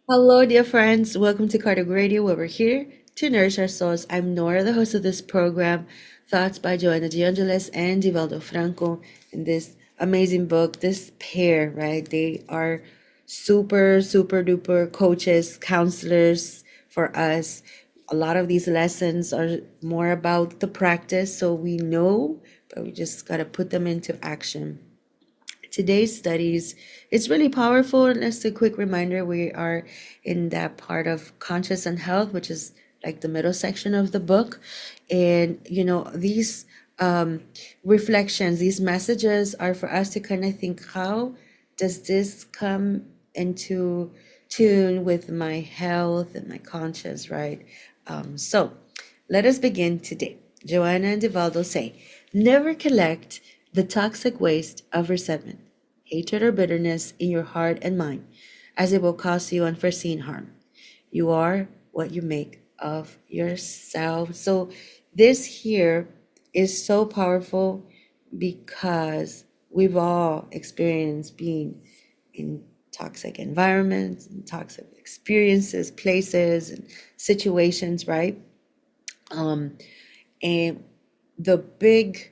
Hello, dear friends. Welcome to Kardec Radio, where we're here to nourish our souls. I'm Nora, the host of this program, Thoughts by Joanna, Angelis, and Divaldo Franco. In this amazing book, this pair, right? They are super duper coaches, counselors for us. A lot of these lessons are more about the practice, so we know, but we just got to put them into action. Today's studies, it's really powerful. And just a quick reminder, we are in that part of conscious and health, which is like the middle section of the book. And these reflections, these messages are for us to kind of think, how does this come into tune with my health and my conscience, right? So let us begin today. Joanna and Divaldo say, never collect the toxic waste of resentment, hatred, or bitterness in your heart and mind, as it will cause you unforeseen harm. You are what you make of yourself. So, this here is so powerful because we've all experienced being in toxic environments and toxic experiences, places, and situations, right? Um, and the big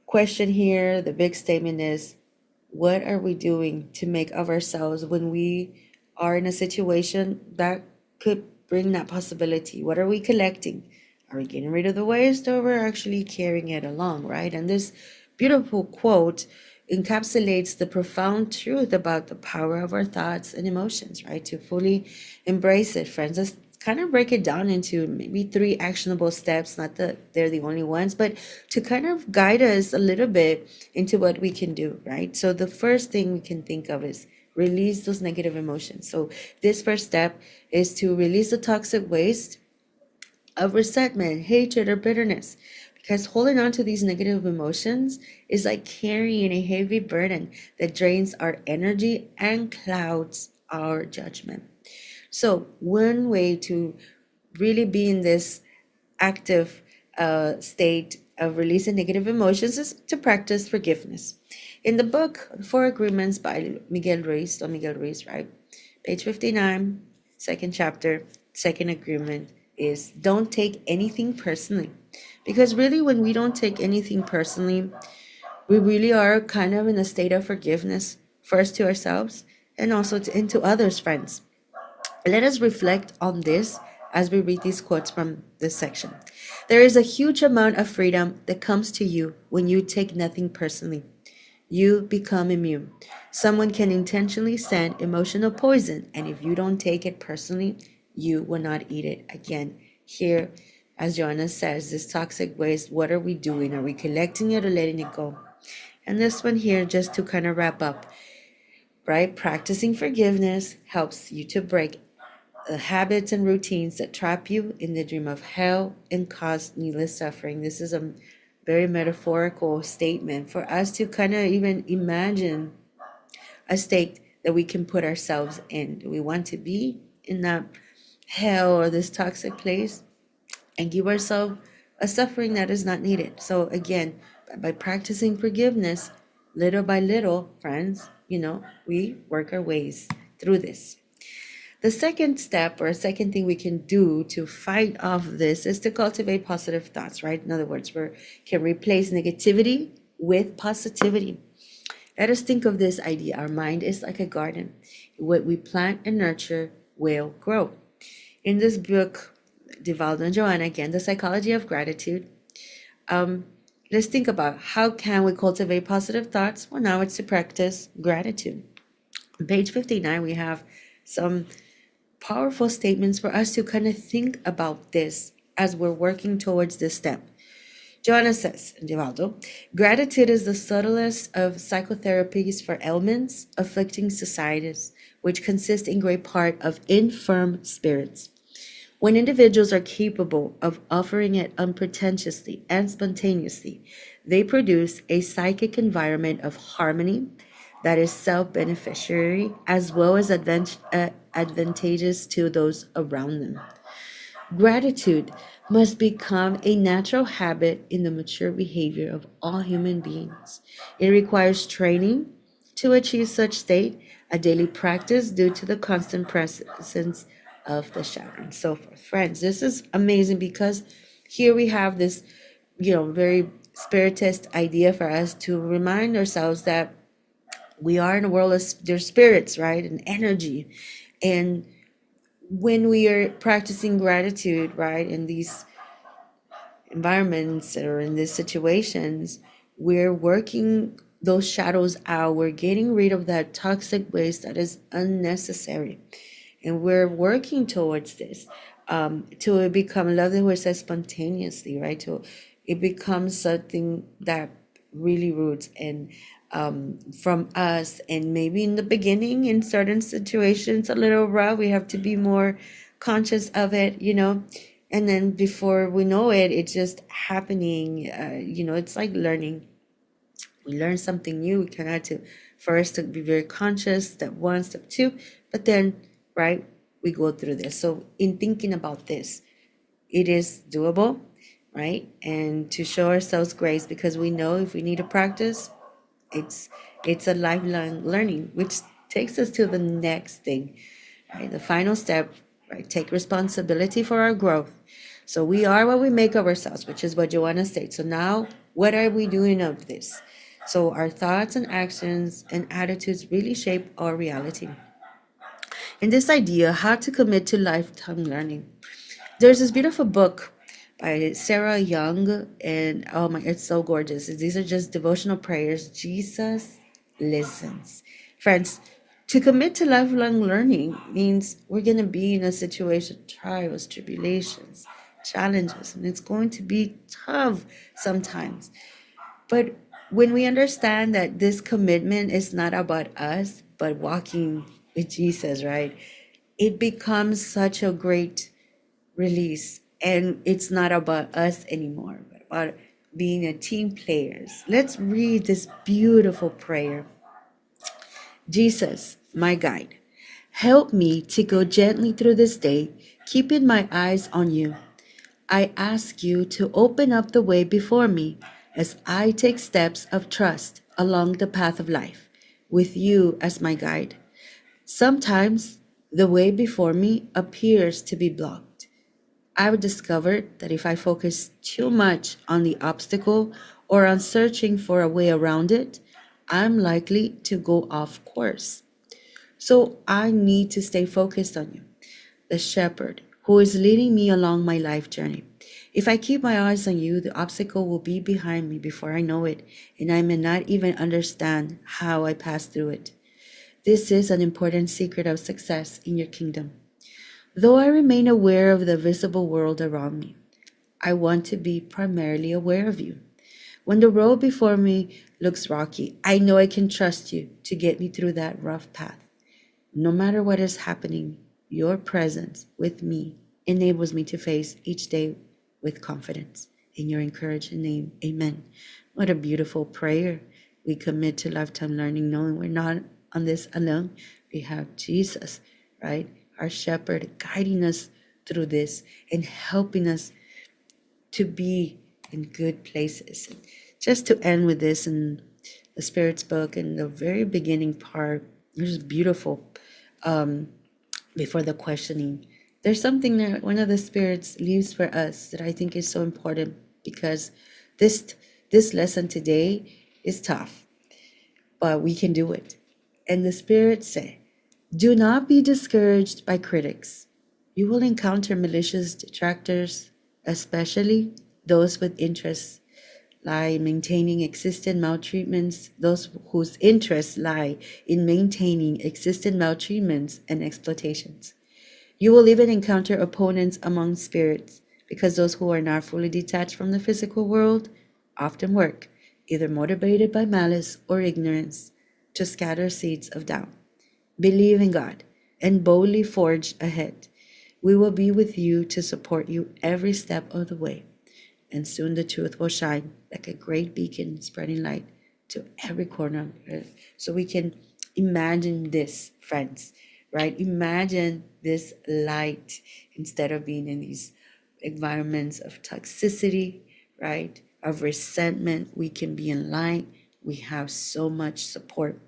question here, the big statement is, what are we doing to make of ourselves when we are in a situation that could bring that possibility? What are we collecting? Are we getting rid of the waste, or we're actually carrying it along, right? And this beautiful quote encapsulates the profound truth about the power of our thoughts and emotions, right? To fully embrace it, friends. Let's kind of break it down into maybe three actionable steps, not that they're the only ones, but to kind of guide us a little bit into what we can do, right? So the first thing we can think of is release those negative emotions. So this first step is to release the toxic waste of resentment, hatred, or bitterness. Because holding on to these negative emotions is like carrying a heavy burden that drains our energy and clouds our judgment. So, one way to really be in this active state of releasing negative emotions is to practice forgiveness. In the book, Four Agreements by Miguel Ruiz, right? Page 59, second chapter, second agreement is don't take anything personally. Because really, when we don't take anything personally, we really are kind of in a state of forgiveness, first to ourselves and also into others, friends. Let us reflect on this as we read these quotes from this section. There is a huge amount of freedom that comes to you when you take nothing personally. You become immune. Someone can intentionally send emotional poison, and if you don't take it personally, you will not eat it again. Here, as Joanna says, this toxic waste, what are we doing? Are we collecting it or letting it go? And this one here, just to kind of wrap up, right? Practicing forgiveness helps you to break the habits and routines that trap you in the dream of hell and cause needless suffering. This is a very metaphorical statement for us to kind of even imagine a state that we can put ourselves in. Do we want to be in that hell or this toxic place and give ourselves a suffering that is not needed? So, again, by practicing forgiveness, little by little, friends, we work our ways through this. The second step or second thing we can do to fight off this is to cultivate positive thoughts, right? In other words, we can replace negativity with positivity. Let us think of this idea. Our mind is like a garden. What we plant and nurture will grow. In this book, Divaldo and Joanna, again, The Psychology of Gratitude, let's think about how can we cultivate positive thoughts? Well, now it's to practice gratitude. On page 59, we have some powerful statements for us to kind of think about this as we're working towards this step. Joanna says, Divaldo, gratitude is the subtlest of psychotherapies for ailments afflicting societies, which consist in great part of infirm spirits. When individuals are capable of offering it unpretentiously and spontaneously, they produce a psychic environment of harmony that is self-beneficiary as well as advantageous to those around them. Gratitude must become a natural habit in the mature behavior of all human beings. It requires training to achieve such state, a daily practice due to the constant presence of the shadow and so forth. Friends, this is amazing because here we have this, very spiritist idea for us to remind ourselves that we are in a world of their spirits, right? And energy. And when we are practicing gratitude, right, in these environments or in these situations, we're working those shadows out. We're getting rid of that toxic waste that is unnecessary. And we're working towards this till it become love that says spontaneously, right? Till it becomes something that really roots and from us. And maybe in the beginning, in certain situations, a little rough, we have to be more conscious of it, and then before we know it, it's just happening. It's like learning. We learn something new. We kind of have to first to be very conscious, step one, step two, but then, right, we go through this. So in thinking about this, it is doable, right? And to show ourselves grace, because we know if we need to practice, it's it's a lifelong learning, which takes us to the next thing, right? The final step, right? Take responsibility for our growth. So we are what we make of ourselves, which is what Joanna states. So now, what are we doing of this? So our thoughts and actions and attitudes really shape our reality. And this idea, how to commit to lifetime learning. There's this beautiful book by Sarah Young, and oh my, it's so gorgeous. These are just devotional prayers. Jesus listens. Friends, to commit to lifelong learning means we're going to be in a situation, trials, tribulations, challenges, and it's going to be tough sometimes. But when we understand that this commitment is not about us, but walking with Jesus, right? It becomes such a great release, and it's not about us anymore, but about being a team players. Let's read this beautiful prayer. Jesus, my guide, help me to go gently through this day, keeping my eyes on you. I ask you to open up the way before me as I take steps of trust along the path of life, with you as my guide. Sometimes the way before me appears to be blocked. I've discovered that if I focus too much on the obstacle or on searching for a way around it, I'm likely to go off course. So I need to stay focused on you, the shepherd who is leading me along my life journey. If I keep my eyes on you, the obstacle will be behind me before I know it, and I may not even understand how I passed through it. This is an important secret of success in your kingdom. Though I remain aware of the visible world around me, I want to be primarily aware of you. When the road before me looks rocky, I know I can trust you to get me through that rough path. No matter what is happening, your presence with me enables me to face each day with confidence. In your encouraging name, amen. What a beautiful prayer. We commit to lifetime learning, knowing we're not on this alone. We have Jesus, right? Our shepherd guiding us through this and helping us to be in good places. And just to end with this in the Spirit's book, in the very beginning part, there's beautiful before the questioning. There's something that one of the spirits leaves for us that I think is so important, because this this lesson today is tough, but we can do it. And the spirits say, do not be discouraged by critics. You will encounter malicious detractors, especially those with interests lie in maintaining existing maltreatments, those whose interests lie in maintaining existing maltreatments and exploitations. You will even encounter opponents among spirits, because those who are not fully detached from the physical world often work, either motivated by malice or ignorance, to scatter seeds of doubt. Believe in God and boldly forge ahead. We will be with you to support you every step of the way, and soon the truth will shine like a great beacon, spreading light to every corner of the earth. So we can imagine this, friends, right? Imagine this light instead of being in these environments of toxicity, right? Of resentment. We can be in light. We have so much support.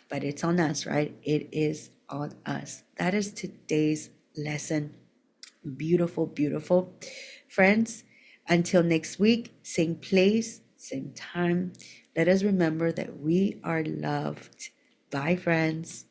but it's on us, right? It is on us. That is today's lesson. Beautiful, beautiful. Friends, until next week, same place, same time. Let us remember that we are loved. Bye, friends.